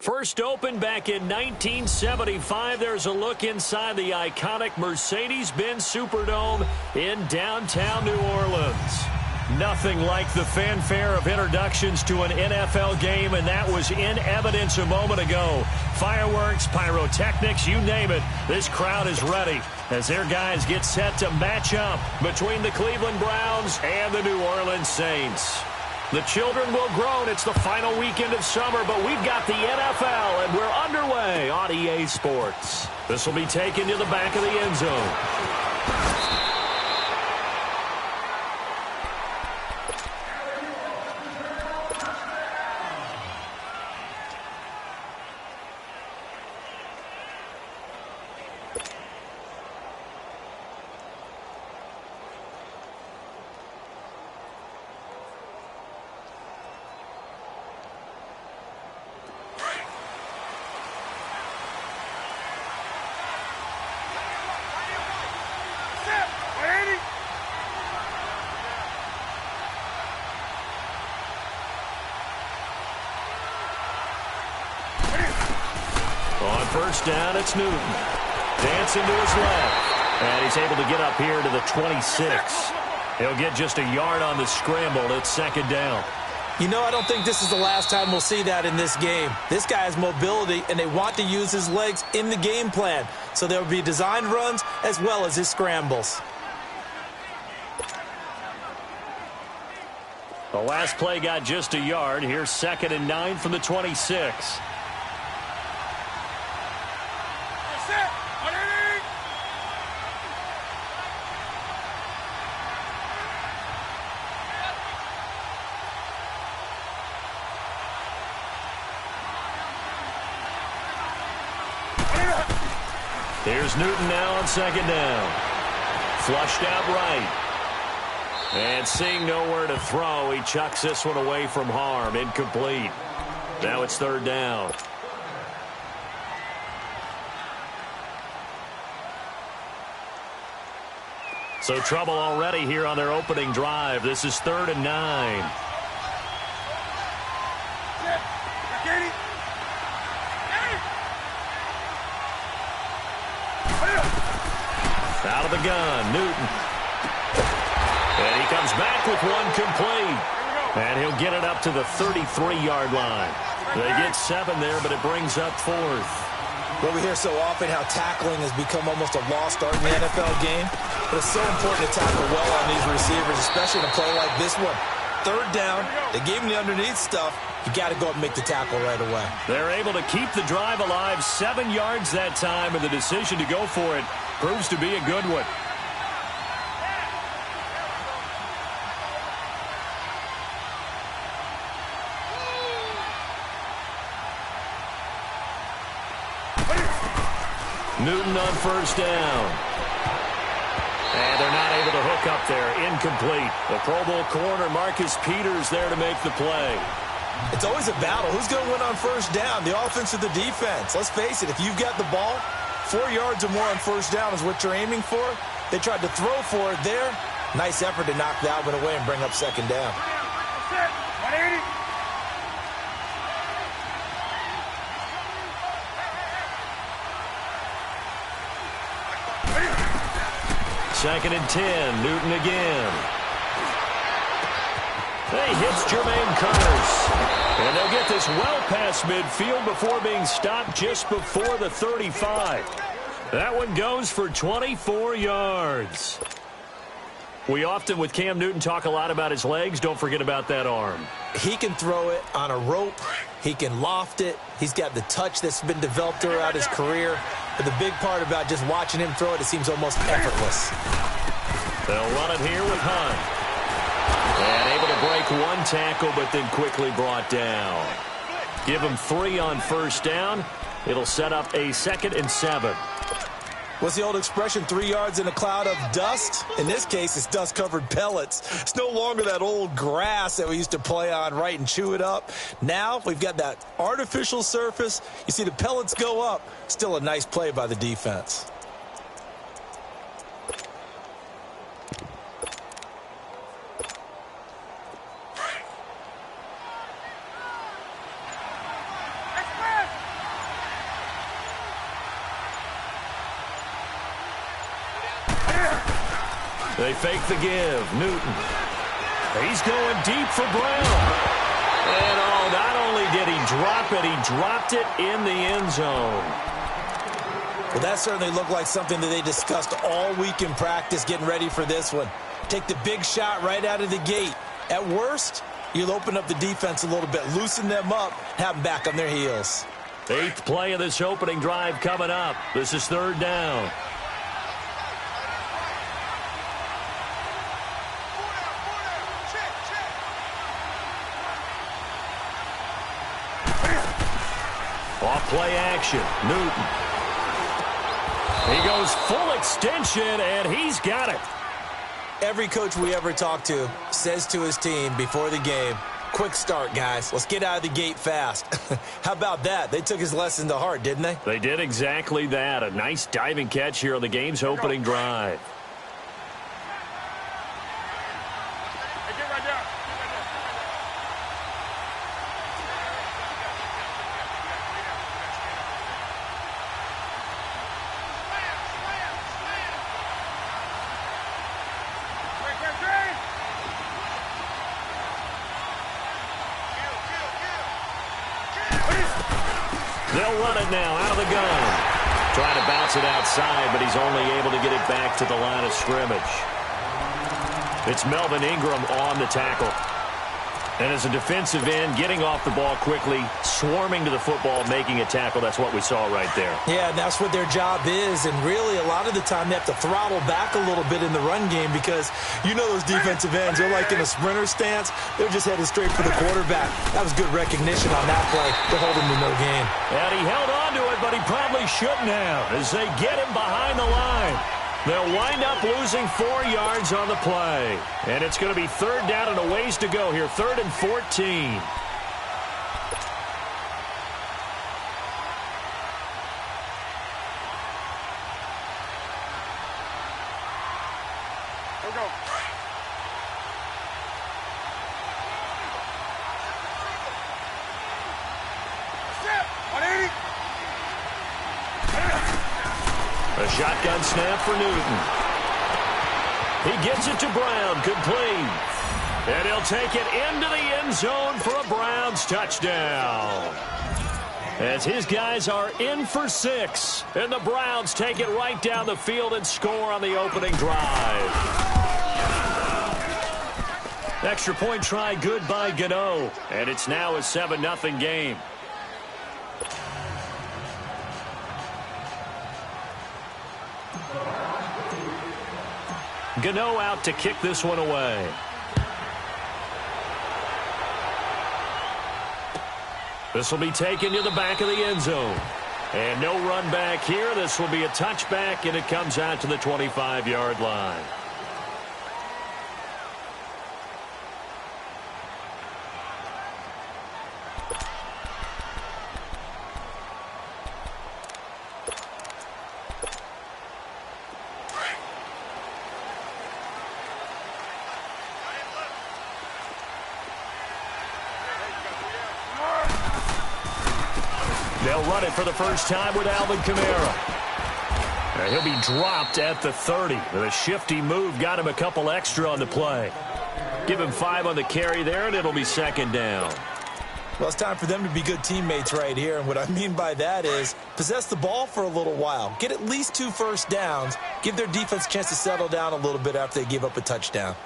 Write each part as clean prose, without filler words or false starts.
First opened back in 1975, there's a look inside the iconic Mercedes-Benz Superdome in downtown New Orleans. Nothing like the fanfare of introductions to an NFL game, and that was in evidence a moment ago. Fireworks, pyrotechnics, you name it. This crowd is ready as their guys get set to match up between the Cleveland Browns and the New Orleans Saints. The children will groan. It's the final weekend of summer, but we've got the NFL, and we're underway on EA Sports. This will be taken to the back of the end zone. On first down, it's Newton. Dancing to his left. And he's able to get up here to the 26. He'll get just a yard on the scramble. It's second down. You know, I don't think this is the last time we'll see that in this game. This guy has mobility, and they want to use his legs in the game plan. So there will be designed runs as well as his scrambles. The last play got just a yard. Here's 2nd and 9 from the 26. Here's Newton now on 2nd down. Flushed out right. And seeing nowhere to throw, he chucks this one away from harm. Incomplete. Now it's 3rd down. So trouble already here on their opening drive. This is 3rd and 9. Out of the gun, Newton. And he comes back with one complete. And he'll get it up to the 33-yard line. They get 7 there, but it brings up 4th. Well, we hear so often how tackling has become almost a lost art in the NFL game. But it's so important to tackle well on these receivers, especially in a play like this one. 3rd down, they gave him the underneath stuff. You got to go up and make the tackle right away. They're able to keep the drive alive, 7 yards that time, and the decision to go for it proves to be a good one. Newton on first down. And they're not able to hook up there. Incomplete. The Pro Bowl corner, Marcus Peters, there to make the play. It's always a battle. Who's going to win on first down, the offense or the defense? Let's face it, if you've got the ball, 4 yards or more on first down is what you're aiming for. They tried to throw for it there. Nice effort to knock that one away and bring up 2nd down. 2nd and 10, Newton again. He hits Jermaine Curse. And they'll get this well past midfield before being stopped just before the 35. That one goes for 24 yards. We often, with Cam Newton, talk a lot about his legs. Don't forget about that arm. He can throw it on a rope. He can loft it. He's got the touch that's been developed throughout his career. But the big part about just watching him throw it, it seems almost effortless. They'll run it here with Hunt. And able to break one tackle, but then quickly brought down. Give him 3 on first down. It'll set up a 2nd and 7. What's the old expression, 3 yards in a cloud of dust? In this case, it's dust-covered pellets. It's no longer that old grass that we used to play on, right, and chew it up. Now we've got that artificial surface. You see the pellets go up. Still a nice play by the defense. They fake the give. Newton. He's going deep for Brown. And, oh, not only did he drop it, he dropped it in the end zone. Well, that certainly looked like something that they discussed all week in practice getting ready for this one. Take the big shot right out of the gate. At worst, you'll open up the defense a little bit, loosen them up, have them back on their heels. 8th play of this opening drive coming up. This is 3rd down. Off play action. Newton. He goes full extension, and he's got it. Every coach we ever talk to says to his team before the game, quick start, guys. Let's get out of the gate fast. How about that? They took his lesson to heart, didn't they? They did exactly that. A nice diving catch here on the game's opening drive. They'll run it now out of the gun. Trying to bounce it outside, but he's only able to get it back to the line of scrimmage. It's Melvin Ingram on the tackle. And as a defensive end, getting off the ball quickly, swarming to the football, making a tackle, that's what we saw right there. Yeah, and that's what their job is. And really, a lot of the time, they have to throttle back a little bit in the run game because you know those defensive ends, they're like in a sprinter stance. They're just headed straight for the quarterback. That was good recognition on that play to hold him to no gain. And he held on to it, but he probably shouldn't have as they get him behind the line. They'll wind up losing 4 yards on the play. And it's going to be 3rd down and a ways to go here. 3rd and 14. A shotgun snap for Newton. He gets it to Brown, complete. And he'll take it into the end zone for a Browns touchdown. As his guys are in for 6. And the Browns take it right down the field and score on the opening drive. Extra point try good by Gano. And it's now a 7-0 game. Gano out to kick this one away. This will be taken to the back of the end zone. And no run back here. This will be a touchback, and it comes out to the 25-yard line. They'll run it for the first time with Alvin Kamara. And he'll be dropped at the 30. With a shifty move, got him a couple extra on the play. Give him 5 on the carry there, and it'll be 2nd down. Well, it's time for them to be good teammates right here. And what I mean by that is possess the ball for a little while. Get at least 2 first downs. Give their defense a chance to settle down a little bit after they give up a touchdown.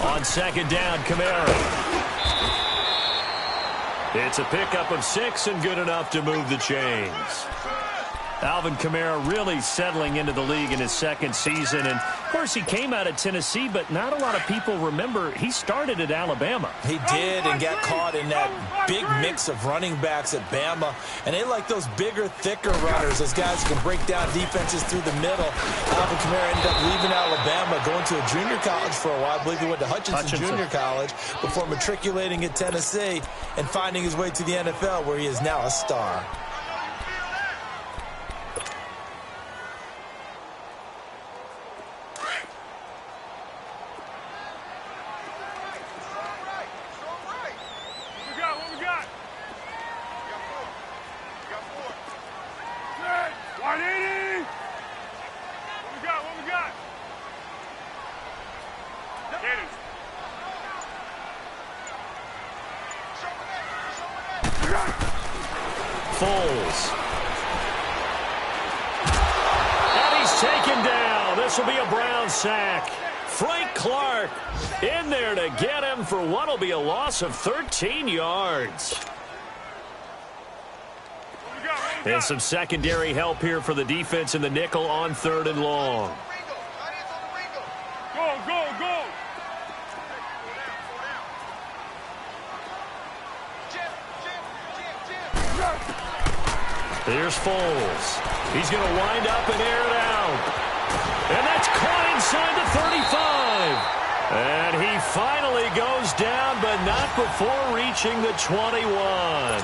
On 2nd down, Kamara. It's a pickup of 6 and good enough to move the chains. Alvin Kamara really settling into the league in his 2nd season. And, of course, he came out of Tennessee, but not a lot of people remember he started at Alabama. He did and got caught in that big mix of running backs at Bama. And they like those bigger, thicker runners, those guys who can break down defenses through the middle. Alvin Kamara ended up leaving Alabama, going to a junior college for a while. I believe he went to Hutchinson Junior College before matriculating at Tennessee and finding his way to the NFL, where he is now a star. Foles. And he's taken down. This will be a Brown sack. Frank Clark in there to get him for what will be a loss of 13 yards. And some secondary help here for the defense in the nickel on 3rd and long. Go, go, go. Here's Foles. He's going to wind up and air it out. And that's caught inside the 35. And he finally goes down, but not before reaching the 21.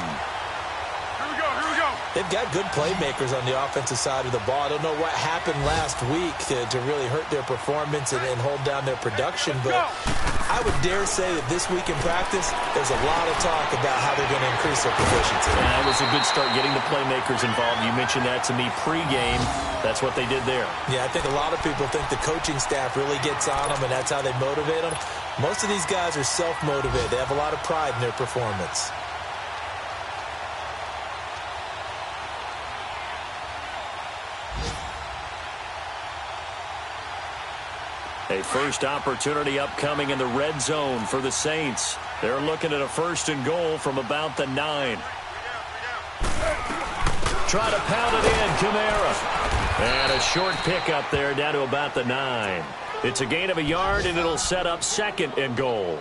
They've got good playmakers on the offensive side of the ball. I don't know what happened last week to really hurt their performance and hold down their production, but I would dare say that this week in practice, there's a lot of talk about how they're going to increase their proficiency. That was a good start getting the playmakers involved. You mentioned that to me pregame. That's what they did there. Yeah, I think a lot of people think the coaching staff really gets on them, and that's how they motivate them. Most of these guys are self-motivated. They have a lot of pride in their performance. A first opportunity upcoming in the red zone for the Saints. They're looking at a 1st and goal from about the 9. Try to pound it in, Kamara. And a short pickup there down to about the 9. It's a gain of a yard, and it'll set up 2nd and goal.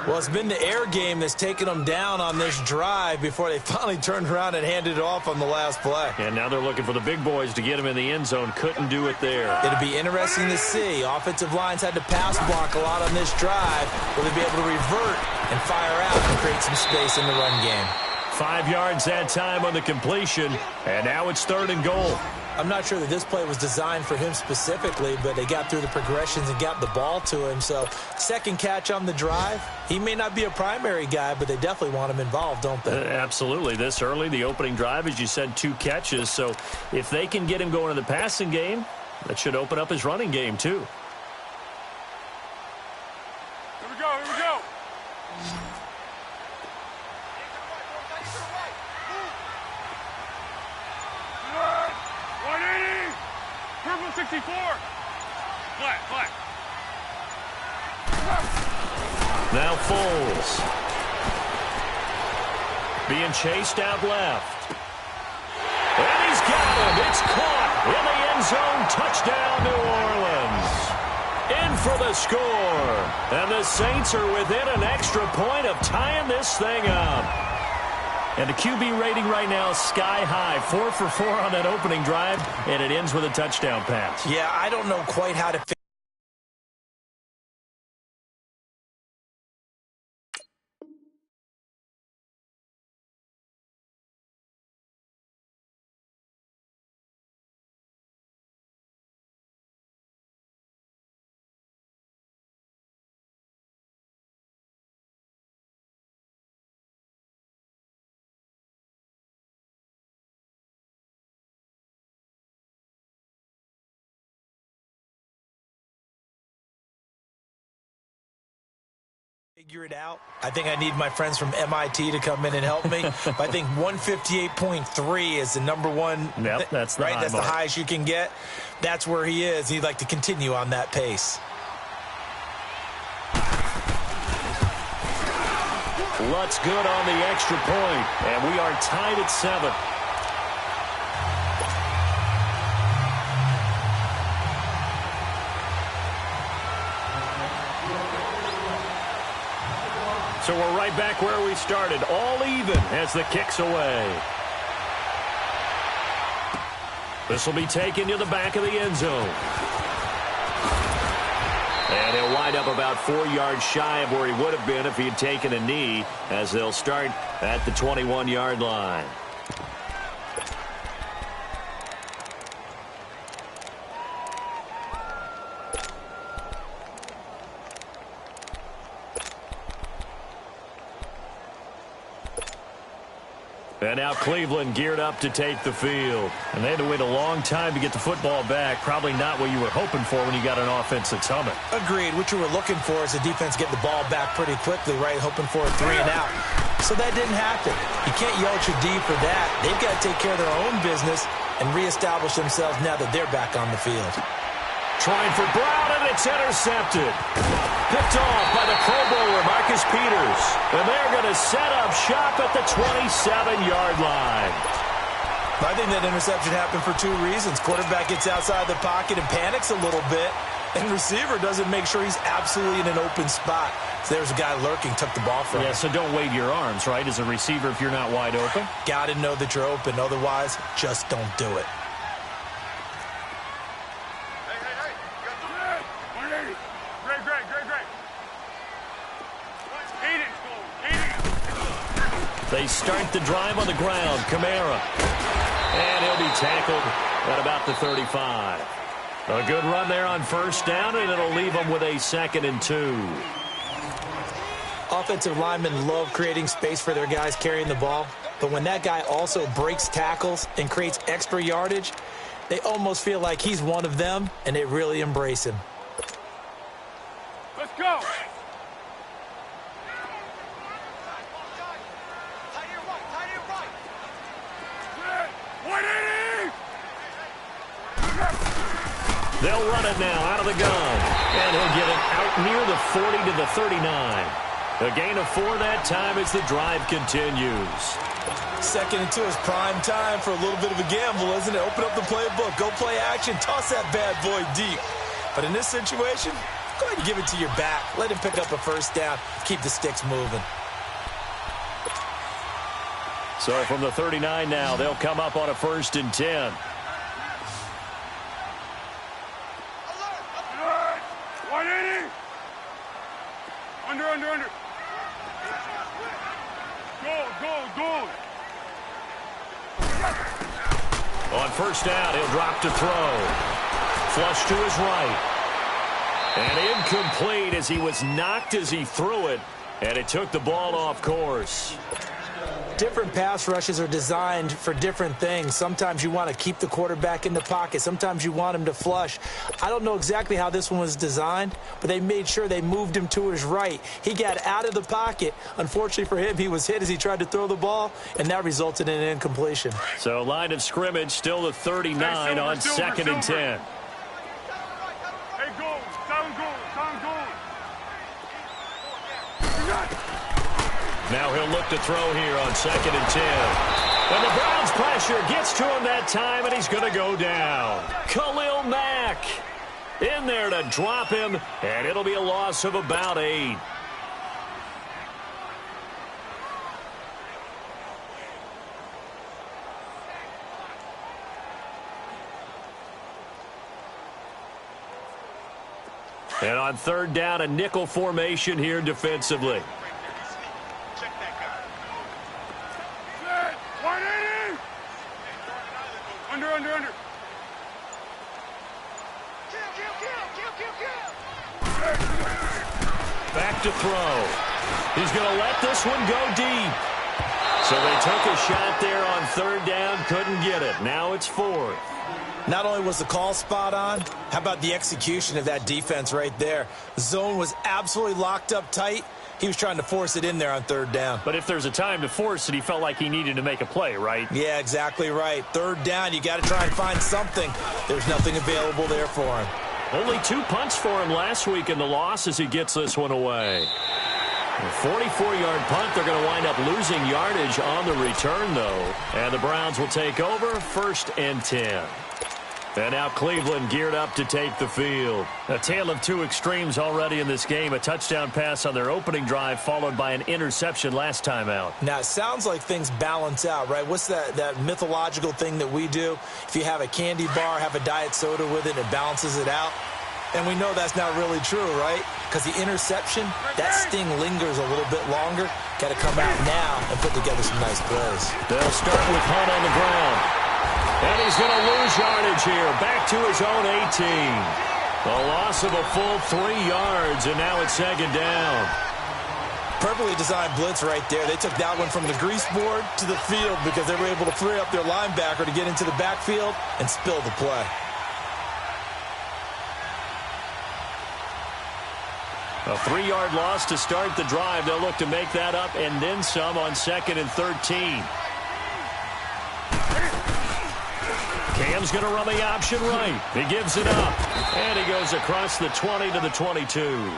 Well, it's been the air game that's taken them down on this drive before they finally turned around and handed it off on the last play. And now they're looking for the big boys to get him in the end zone. Couldn't do it there. It'll be interesting to see. Offensive lines had to pass block a lot on this drive. Will they be able to revert and fire out and create some space in the run game? 5 yards that time on the completion, and now it's 3rd and goal. I'm not sure that this play was designed for him specifically, but they got through the progressions and got the ball to him. So, 2nd catch on the drive. He may not be a primary guy, but they definitely want him involved, don't they? Absolutely. This early, the opening drive, as you said, 2 catches. So, if they can get him going in the passing game, that should open up his running game, too. Here we go, here we go. Purple 64. Flat. Now Foles. Being chased out left. And he's got him. It's caught in the end zone. Touchdown, New Orleans. In for the score. And the Saints are within an extra point of tying this thing up. And the QB rating right now is sky high. 4 for 4 on that opening drive, and it ends with a touchdown pass. Yeah, I don't know quite how to fit. Figure it out. I think I need my friends from MIT to come in and help me. I think 158.3 is the number one. Yep, that's the right. high That's mark. the highest you can get. That's where he is. He'd like to continue on that pace. Lutz good on the extra point, and we are tied at 7. So we're right back where we started, all even as the kick's away. This will be taken to the back of the end zone. And he'll wind up about 4 yards shy of where he would have been if he had taken a knee, as they'll start at the 21-yard line. And now Cleveland geared up to take the field. And they had to wait a long time to get the football back. Probably not what you were hoping for when you got an offense that's humming. Agreed. What you were looking for is the defense get the ball back pretty quickly, right? Hoping for a 3 and out. So that didn't happen. You can't yell at your D for that. They've got to take care of their own business and reestablish themselves now that they're back on the field. Trying for Brown, and it's intercepted. Picked off by the Pro Bowler, Marcus Peters. And they're going to set up shop at the 27-yard line. I think that interception happened for two reasons. Quarterback gets outside the pocket and panics a little bit, and receiver doesn't make sure he's absolutely in an open spot. So there's a guy lurking, took the ball from him. Yeah, so don't wave your arms, right, as a receiver if you're not wide open. Got to know that you're open. Otherwise, just don't do it. They start the drive on the ground. Kamara. And he'll be tackled at about the 35. A good run there on first down, and it'll leave them with a 2nd and 2. Offensive linemen love creating space for their guys carrying the ball. But when that guy also breaks tackles and creates extra yardage, they almost feel like he's one of them, and they really embrace him. Let's go. They'll run it now out of the gun. And he'll get it out near the 40 to the 39. A gain of 4 that time as the drive continues. 2nd and 2 is prime time for a little bit of a gamble, isn't it? Open up the playbook, go play action, toss that bad boy deep. But in this situation, go ahead and give it to your back. Let him pick up a first down. Keep the sticks moving. So from the 39 now, they'll come up on a 1st and 10. Under. Go. On first down, he'll drop to throw. Flush to his right. And incomplete as he was knocked as he threw it. And it took the ball off course. Different pass rushes are designed for different things. Sometimes you want to keep the quarterback in the pocket. Sometimes you want him to flush. I don't know exactly how this one was designed, but they made sure they moved him to his right. He got out of the pocket. Unfortunately for him, he was hit as he tried to throw the ball, and that resulted in an incompletion. So line of scrimmage still the 39 on 2nd and 10. Hey, goal. Sound goal. Now he'll look to throw here on 2nd and 10. And the Browns pressure gets to him that time, and he's going to go down. Khalil Mack in there to drop him, and it'll be a loss of about 8. And on 3rd down, a nickel formation here defensively. Under. Back to throw. He's going to let this one go deep. So they took a shot there on 3rd down, couldn't get it. Now it's 4th. Not only was the call spot on, how about the execution of that defense right there? The zone was absolutely locked up tight. He was trying to force it in there on 3rd down. But if there's a time to force it, he felt like he needed to make a play, right? Yeah, exactly right. 3rd down, you got to try and find something. There's nothing available there for him. Only 2 punts for him last week in the loss as he gets this one away. A 44-yard punt. They're going to wind up losing yardage on the return, though. And the Browns will take over 1st and 10. And now Cleveland geared up to take the field. A tale of 2 extremes already in this game. A touchdown pass on their opening drive followed by an interception last time out. Now, it sounds like things balance out, right? What's that mythological thing that we do? If you have a candy bar, have a diet soda with it, it balances it out. And we know that's not really true, right? Because the interception, that sting lingers a little bit longer. Got to come out now and put together some nice plays. They'll start with Hunt on the ground. And he's going to lose yardage here. Back to his own 18. A loss of a full 3 yards, and now it's 2nd down. Perfectly designed blitz right there. They took that one from the grease board to the field because they were able to free up their linebacker to get into the backfield and spill the play. A 3-yard loss to start the drive. They'll look to make that up and then some on 2nd and 13. Cam's going to run the option right. He gives it up. And he goes across the 20 to the 22.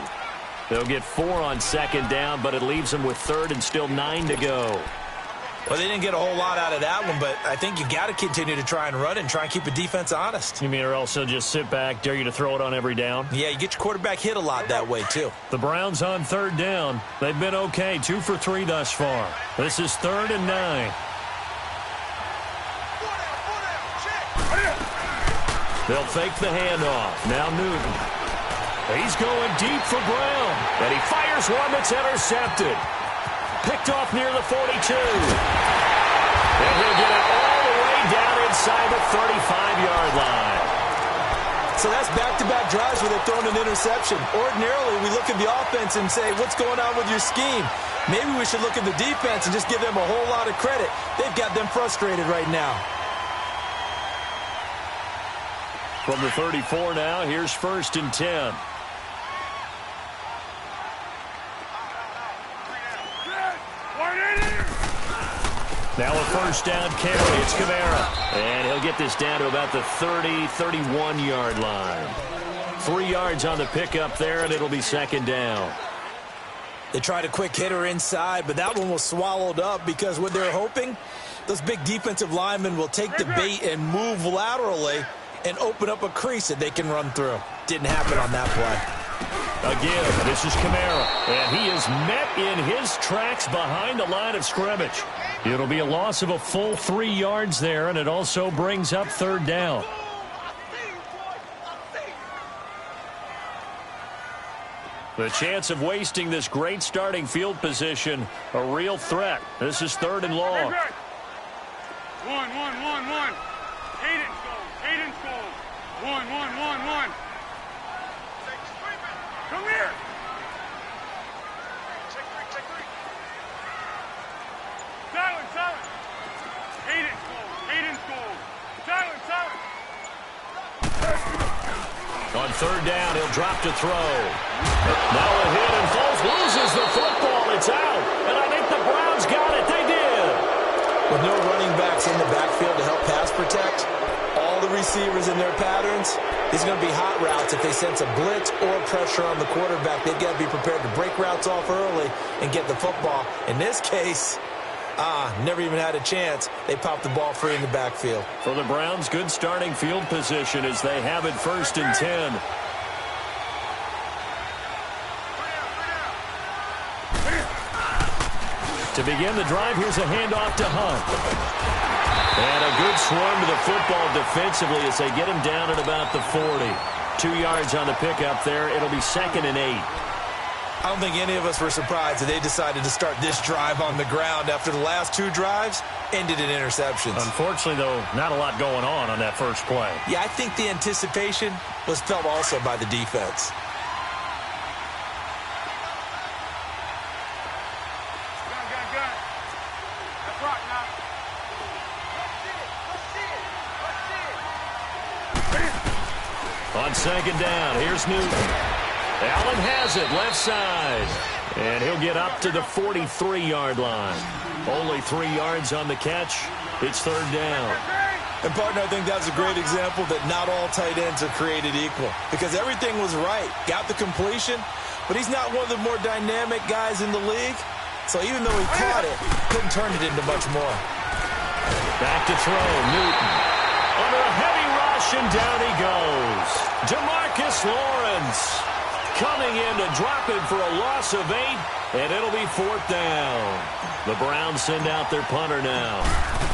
They'll get 4 on 2nd down, but it leaves them with 3rd and still 9 to go. Well, they didn't get a whole lot out of that one, but I think you got to continue to try and run and try and keep the defense honest. You mean or else they'll just sit back, dare you to throw it on every down? Yeah, you get your quarterback hit a lot that way, too. The Browns on 3rd down. They've been okay, 2 for 3 thus far. This is 3rd and 9. They'll fake the handoff. Now Newton. He's going deep for Brown. And he fires one that's intercepted. Picked off near the 42. And he'll get it all the way down inside the 35-yard line. So that's back-to-back drives where they're throwing an interception. Ordinarily, we look at the offense and say, what's going on with your scheme? Maybe we should look at the defense and just give them a whole lot of credit. They've got them frustrated right now. From the 34 now, here's 1st and 10. Now a 1st down carry. It's Kamara. And he'll get this down to about the 30, 31-yard line. 3 yards on the pickup there, and it'll be 2nd down. They tried a quick hitter inside, but that one was swallowed up because what they're hoping, those big defensive linemen will take the bait and move laterally and open up a crease that they can run through. Didn't happen on that play. Again, this is Kamara, and he is met in his tracks behind the line of scrimmage. It'll be a loss of a full 3 yards there, and it also brings up 3rd down. The chance of wasting this great starting field position, a real threat. This is 3rd and long. One. Cadence goal. One. Come here. Check three. Silent. Cadence goal. Silent. On 3rd down, he'll drop to throw. Now a hit, and Foles loses the football. It's out. And I think the Browns got it. They did. With no running backs in the backfield to help pass protect, all the receivers in their patterns, these are going to be hot routes. If they sense a blitz or pressure on the quarterback, they've got to be prepared to break routes off early and get the football. In this case, never even had a chance. They popped the ball free in the backfield. For the Browns, good starting field position as they have it 1st and 10. To begin the drive, here's a handoff to Hunt. And a good swarm to the football defensively as they get him down at about the 40. 2 yards on the pickup there. It'll be 2nd and 8. I don't think any of us were surprised that they decided to start this drive on the ground after the last 2 drives ended in interceptions. Unfortunately, though, not a lot going on that first play. Yeah, I think the anticipation was felt also by the defense. Gun. That's right now. On 2nd down, here's Newton. Allen has it, left side. And he'll get up to the 43-yard line. Only 3 yards on the catch. It's 3rd down. And, partner, I think that's a great example that not all tight ends are created equal. Because everything was right. Got the completion, but he's not one of the more dynamic guys in the league. So even though he caught it, couldn't turn it into much more. Back to throw, Newton. Under a heavy rush, and down he goes. DeMarcus Lawrence coming in to drop it for a loss of 8, and it'll be 4th down. The Browns send out their punter now.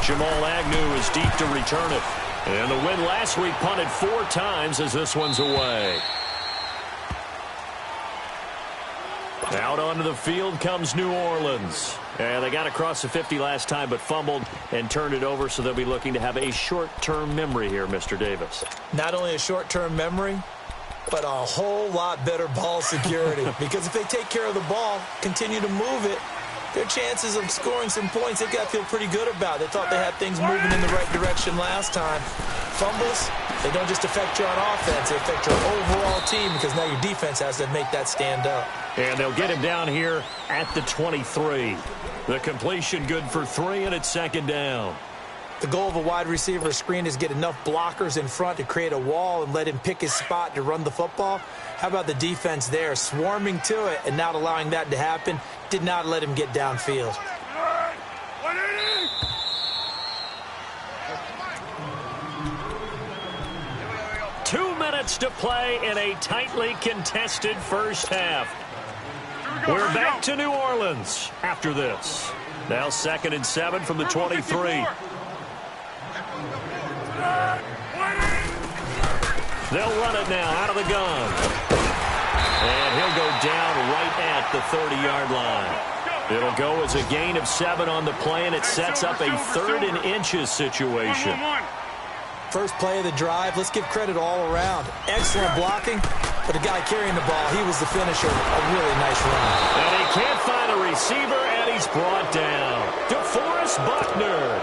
Jamal Agnew is deep to return it. And the win last week punted 4 times as this one's away. Out onto the field comes New Orleans. And they got across the 50 last time but fumbled and turned it over, so they'll be looking to have a short-term memory here, Mr. Davis. Not only a short-term memory, but a whole lot better ball security. Because if they take care of the ball, continue to move it, their chances of scoring some points, they've got to feel pretty good about. They thought they had things moving in the right direction last time. Fumbles, They don't just affect you on offense, they affect your overall team because now your defense has to make that stand up. And they'll get him down here at the 23. The completion good for 3, and it's second down. The goal of a wide receiver screen is get enough blockers in front to create a wall and let him pick his spot to run the football. How about the defense there, swarming to it and not allowing that to happen? Did not let him get downfield. 2 minutes to play in a tightly contested first half. We're back to New Orleans after this. Now 2nd and 7 from the 23. They'll run it now out of the gun. And he'll go down right at the 30-yard line. It'll go as a gain of 7 on the play, and it sets up a 3rd and inches situation. First play of the drive, let's give credit all around. Excellent blocking, but the guy carrying the ball, he was the finisher. A really nice run. And he can't find a receiver, and he's brought down. DeForest Buckner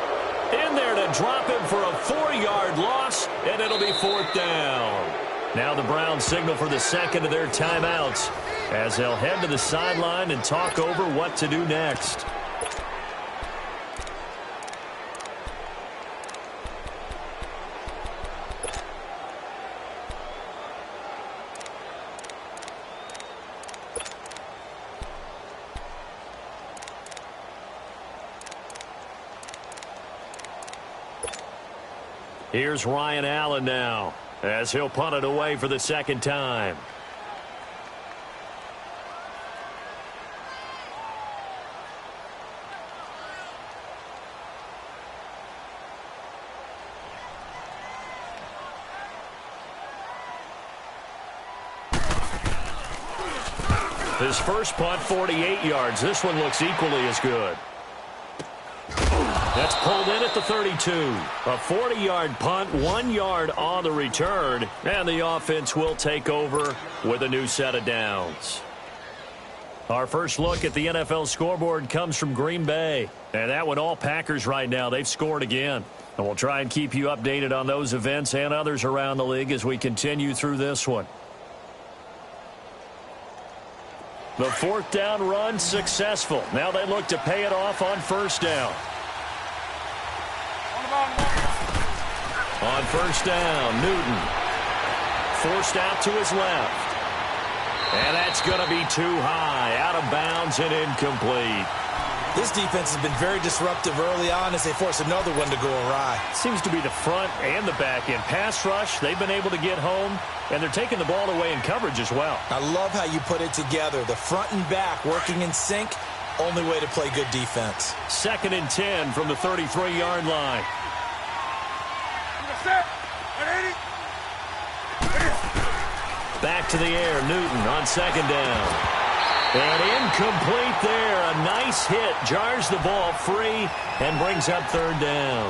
in there to drop him for a 4-yard loss, and it'll be 4th down. Now the Browns signal for the second of their timeouts as they'll head to the sideline and talk over what to do next. Here's Ryan Allen now as he'll punt it away for the second time. His first punt, 48 yards. This one looks equally as good. That's pulled in at the 32. A 40-yard punt, 1 yard on the return, and the offense will take over with a new set of downs. Our first look at the NFL scoreboard comes from Green Bay, and that one all Packers right now. They've scored again, and we'll try and keep you updated on those events and others around the league as we continue through this one. The 4th down run successful. Now they look to pay it off on 1st down. On 1st down, Newton forced out to his left. And that's going to be too high, out of bounds and incomplete. This defense has been very disruptive early on as they force another one to go awry. Seems to be the front and the back end. Pass rush, they've been able to get home, and they're taking the ball away in coverage as well. I love how you put it together. The front and back working in sync, only way to play good defense. 2nd and 10 from the 33-yard line. Back to the air, Newton on 2nd down. And incomplete there. A nice hit. Jars the ball free and brings up 3rd down.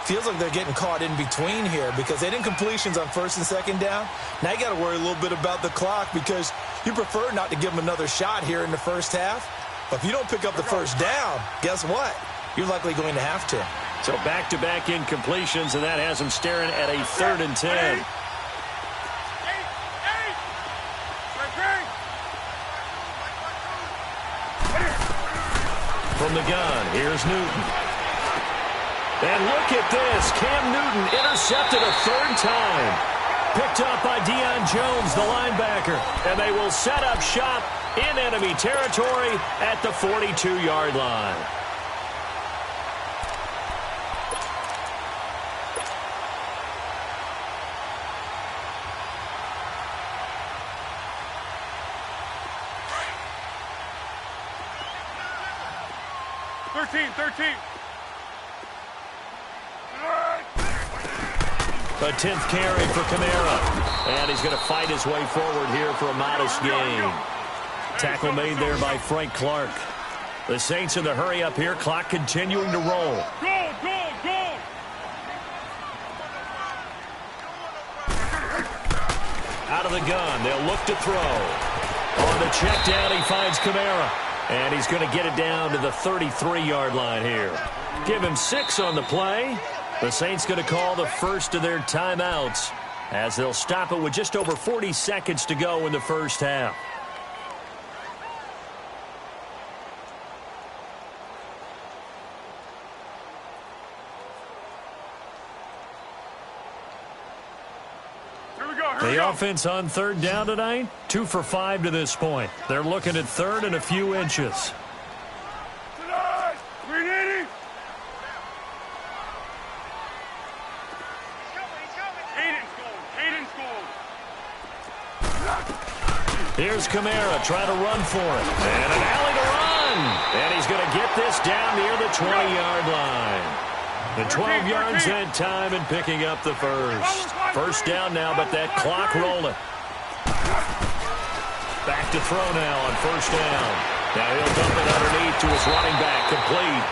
Feels like they're getting caught in between here because they didn't completions on 1st and 2nd down. Now you got to worry a little bit about the clock because you prefer not to give them another shot here in the first half. But if you don't pick up the 1st down, guess what? You're likely going to have to. So back-to-back incompletions, and that has them staring at a 3rd and 10. From the gun, here's Newton. And look at this. Cam Newton intercepted a 3rd time. Picked up by Deion Jones, the linebacker. And they will set up shop in enemy territory at the 42-yard line. A 10th carry for Kamara. And he's going to fight his way forward here for a modest gain. Tackle made there by Frank Clark. The Saints in the hurry up here. Clock continuing to roll. Go! Out of the gun. They'll look to throw. On the check down, he finds Kamara. And he's going to get it down to the 33-yard line here. Give him 6 on the play. The Saints going to call the first of their timeouts as they'll stop it with just over 40 seconds to go in the first half. The offense on third down tonight, 2 for 5 to this point. They're looking at third and a few inches. Here's Kamara trying to run for it. And an alley to run. And he's going to get this down near the 20-yard line. The 12 yards that time and picking up the first. First down now, but that clock rolling. Back to throw now on first down. Now he'll dump it underneath to his running back, complete.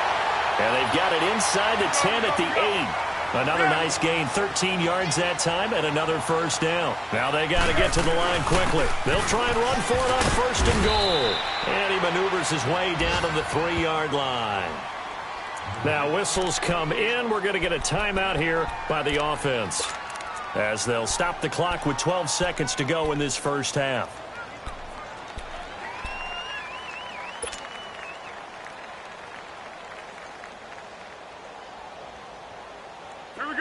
And they've got it inside the 10 at the 8. Another nice gain, 13 yards that time, and another first down. Now they got to get to the line quickly. They'll try and run for it on first and goal. And he maneuvers his way down to the 3-yard line. Now whistles come in. We're going to get a timeout here by the offense as they'll stop the clock with 12 seconds to go in this first half.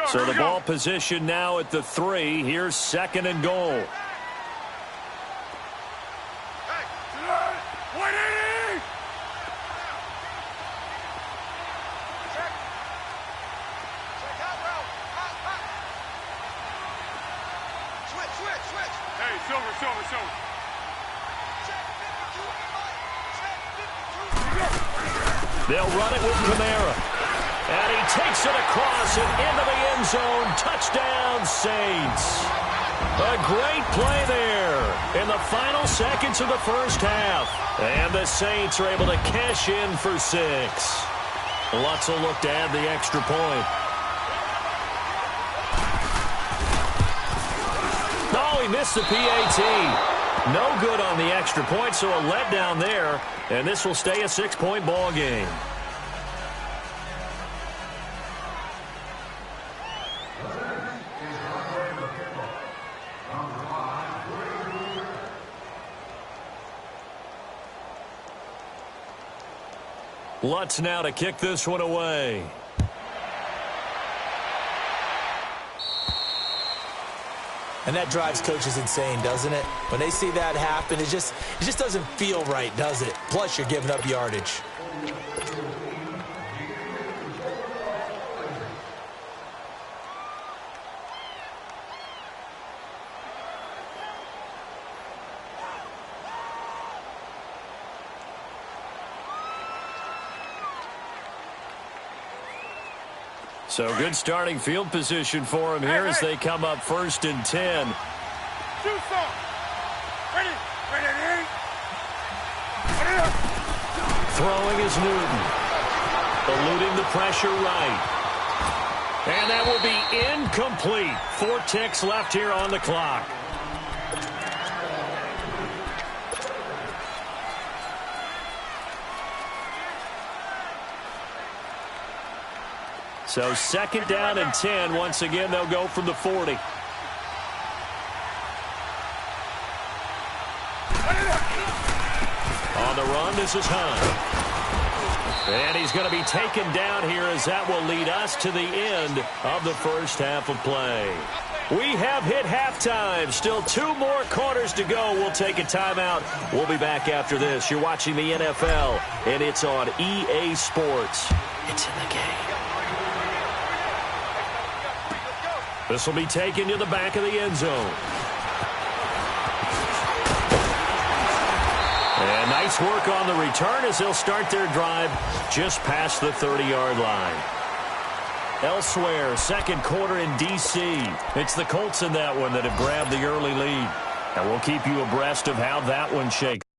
So the ball position now at the 3. Here's second and goal. They'll run it with Kamara. And he takes it across and into the end zone. Touchdown, Saints. A great play there in the final seconds of the first half. And the Saints are able to cash in for 6. Lutz will look to add the extra point. Oh, he missed the PAT. No good on the extra point, so a letdown there. And this will stay a 6-point ball game. Lutz now to kick this one away. And that drives coaches insane, doesn't it? When they see that happen, it just doesn't feel right, does it? Plus, you're giving up yardage. So good starting field position for him here as they come up first and 10. Throwing is Newton. Eluding the pressure right. And that will be incomplete. 4 ticks left here on the clock. So second down and 10. Once again, they'll go from the 40. On the run, this is Hunt. And he's going to be taken down here as that will lead us to the end of the first half of play. We have hit halftime. Still 2 more quarters to go. We'll take a timeout. We'll be back after this. You're watching the NFL, and it's on EA Sports. It's in the game. This will be taken to the back of the end zone. And nice work on the return as they'll start their drive just past the 30-yard line. Elsewhere, second quarter in D.C. It's the Colts in that one that have grabbed the early lead. And we'll keep you abreast of how that one shakes.